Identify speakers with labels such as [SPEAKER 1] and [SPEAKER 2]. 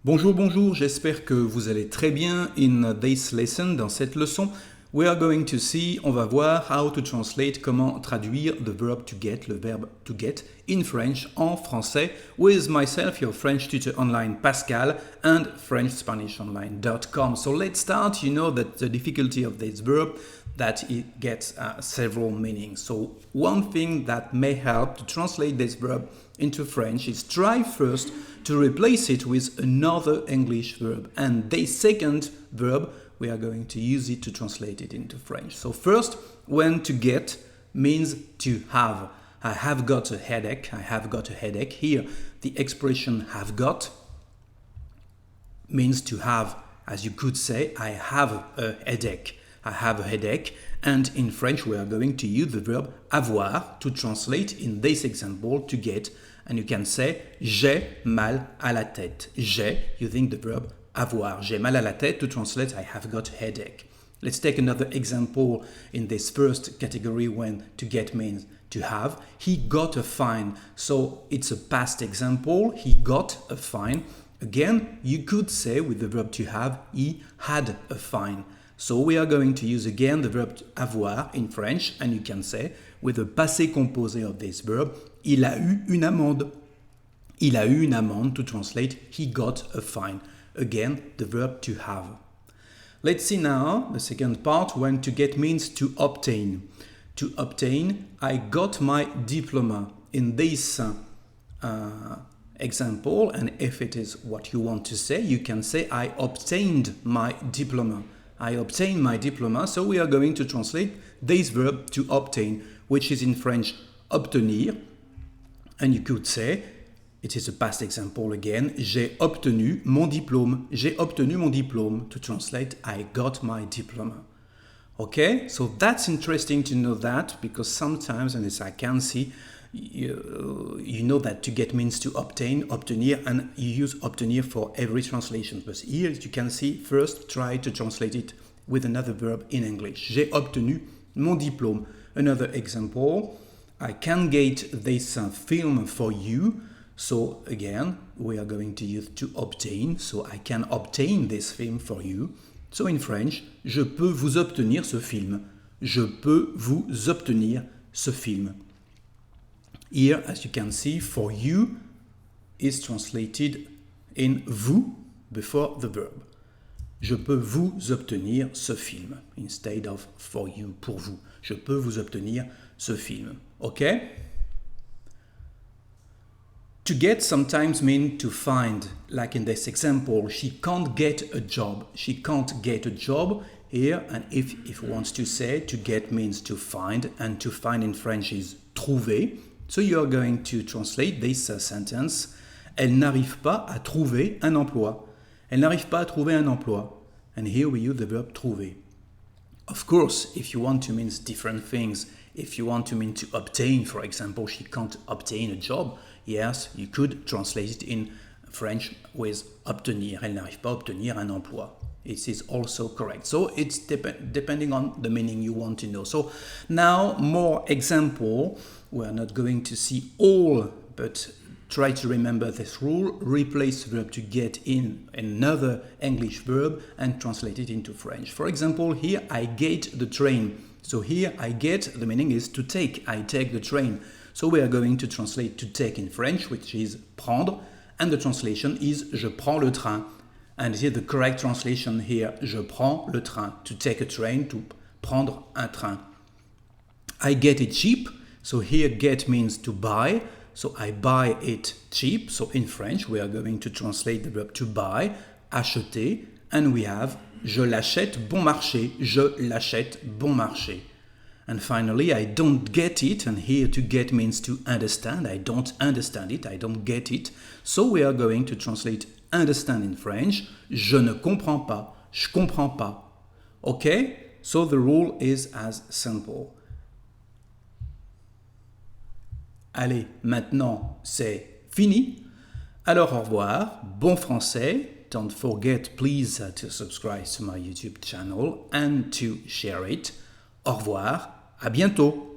[SPEAKER 1] Bonjour, bonjour, j'espère que vous allez très bien. In this lesson, dans cette leçon, we are going to see, on va voir how to translate, comment traduire the verb to get, le verbe to get, in French, en français, with myself, your French tutor online, Pascal, and FrenchSpanishOnline.com. So let's start. You know that the difficulty of this verb, that it gets several meanings. So one thing that may help to translate this verb into French is try first to replace it with another English verb. And the second verb, we are going to use it to translate it into French. So first, when to get means to have. I have got a headache. I have got a headache. Here, the expression have got means to have. As you could say, I have a headache. I have a headache. And in French, we are going to use the verb avoir to translate in this example to get. And you can say j'ai mal à la tête. J'ai using the verb avoir. J'ai mal à la tête to translate I have got a headache. Let's take another example in this first category when to get means to have. He got a fine. So it's a past example. He got a fine. Again, you could say with the verb to have, he had a fine. So we are going to use again the verb avoir in French, and you can say with the passé composé of this verb, il a eu une amende. Il a eu une amende to translate he got a fine. Again, the verb to have. Let's see now the second part when to get means to obtain. To obtain, I got my diploma. In this example, and if it is what you want to say, you can say I obtained my diploma. I obtained my diploma, so we are going to translate this verb to obtain, which is in French obtenir. And you could say, it is a past example again, j'ai obtenu mon diplôme. J'ai obtenu mon diplôme to translate I got my diploma. Okay, so that's interesting to know that because sometimes, and as I can see, you know that to get means to obtain, obtenir, and you use obtenir for every translation. But here you can see, first try to translate it with another verb in English. J'ai obtenu mon diplôme. Another example, I can get this film for you. So again, we are going to use to obtain. So I can obtain this film for you. So in French, je peux vous obtenir ce film. Je peux vous obtenir ce film. Here, as you can see, for you is translated in vous before the verb. Je peux vous obtenir ce film instead of for you, pour vous. Je peux vous obtenir ce film. Okay? To get sometimes mean to find, like in this example, she can't get a job. She can't get a job here, and if it wants to say, to get means to find, and to find in French is trouver. So you are going to translate this sentence. Elle n'arrive pas à trouver un emploi. Elle n'arrive pas à trouver un emploi. And here we use the verb trouver. Of course, if you want to mean different things, if you want to mean to obtain, for example, she can't obtain a job, yes, you could translate it in French with obtenir. Elle n'arrive pas à obtenir un emploi. It is also correct. So it's depending on the meaning you want to know. So now more example. We're not going to see all, but try to remember this rule. Replace the verb to get in another English verb and translate it into French. For example, here I get the train. So here I get, the meaning is to take. I take the train. So we are going to translate to take in French, which is prendre, and the translation is je prends le train. And here the correct translation here, je prends le train, to take a train, to prendre un train. I get it cheap. So here get means to buy. So I buy it cheap. So in French, we are going to translate the verb to buy, acheter, and we have je l'achète bon marché. Je l'achète bon marché. And finally, I don't get it. And here to get means to understand. I don't understand it. I don't get it. So we are going to translate understand in French. Je ne comprends pas. Je comprends pas. Okay? So the rule is as simple. Allez, maintenant, c'est fini. Alors, au revoir. Bon français. Don't forget, please, to subscribe to my YouTube channel and to share it. Au revoir. À bientôt.